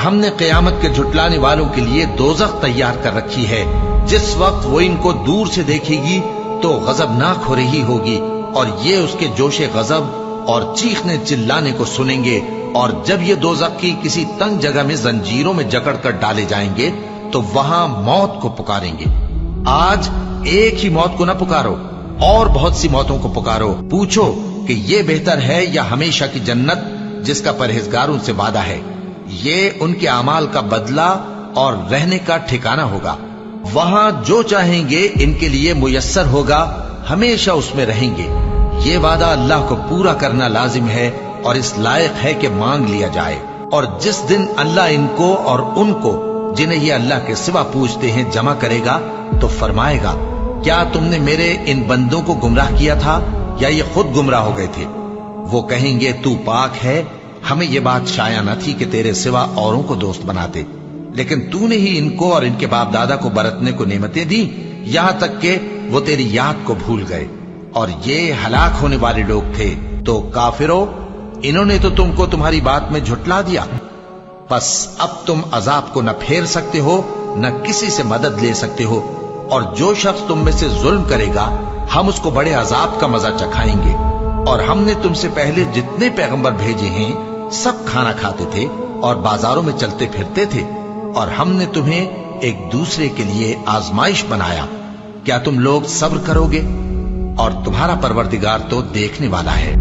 ہم نے قیامت کے جھٹلانے والوں کے لیے دوزخ تیار کر رکھی ہے، جس وقت وہ ان کو دور سے دیکھے گی تو غضبناک ہو رہی ہوگی، اور یہ اس کے جوش غضب اور چیخنے چلانے کو سنیں گے۔ اور جب یہ دوزخ کی کسی تنگ جگہ میں زنجیروں میں جکڑ کر ڈالے جائیں گے تو وہاں موت کو پکاریں گے۔ آج ایک ہی موت کو نہ پکارو، اور بہت سی موتوں کو پکارو، پوچھو کہ یہ بہتر ہے یا ہمیشہ کی جنت جس کا پرہیزگاروں سے وعدہ ہے۔ یہ ان کے اعمال کا بدلہ اور رہنے کا ٹھکانہ ہوگا، وہاں جو چاہیں گے ان کے لیے میسر ہوگا، ہمیشہ اس میں رہیں گے۔ یہ وعدہ اللہ کو پورا کرنا لازم ہے اور اس لائق ہے کہ مانگ لیا جائے۔ اور جس دن اللہ ان کو اور ان کو جنہیں یہ اللہ کے سوا پوجتے ہیں جمع کرے گا تو فرمائے گا، کیا تم نے میرے ان بندوں کو گمراہ کیا تھا یا یہ خود گمراہ ہو گئے تھے؟ وہ کہیں گے، تو پاک ہے، ہمیں یہ بات شایع نہ تھی کہ تیرے سوا اوروں کو دوست بناتے، لیکن تو نے ہی ان کو اور ان کے باپ دادا کو برتنے کو نعمتیں دی، یہاں تک کہ وہ تیری یاد کو بھول گئے، اور یہ ہلاک ہونے والے لوگ تھے۔ تو کافرو، انہوں نے تو تم کو تمہاری بات میں جھٹلا دیا، بس اب تم عذاب کو نہ پھیر سکتے ہو نہ کسی سے مدد لے سکتے ہو، اور جو شخص تم میں سے ظلم کرے گا ہم اس کو بڑے عذاب کا مزہ چکھائیں گے۔ اور ہم نے تم سے پہلے جتنے پیغمبر بھیجے ہیں سب کھانا کھاتے تھے اور بازاروں میں چلتے پھرتے تھے، اور ہم نے تمہیں ایک دوسرے کے لیے آزمائش بنایا، کیا تم لوگ صبر کرو گے؟ اور تمہارا پروردگار تو دیکھنے والا ہے۔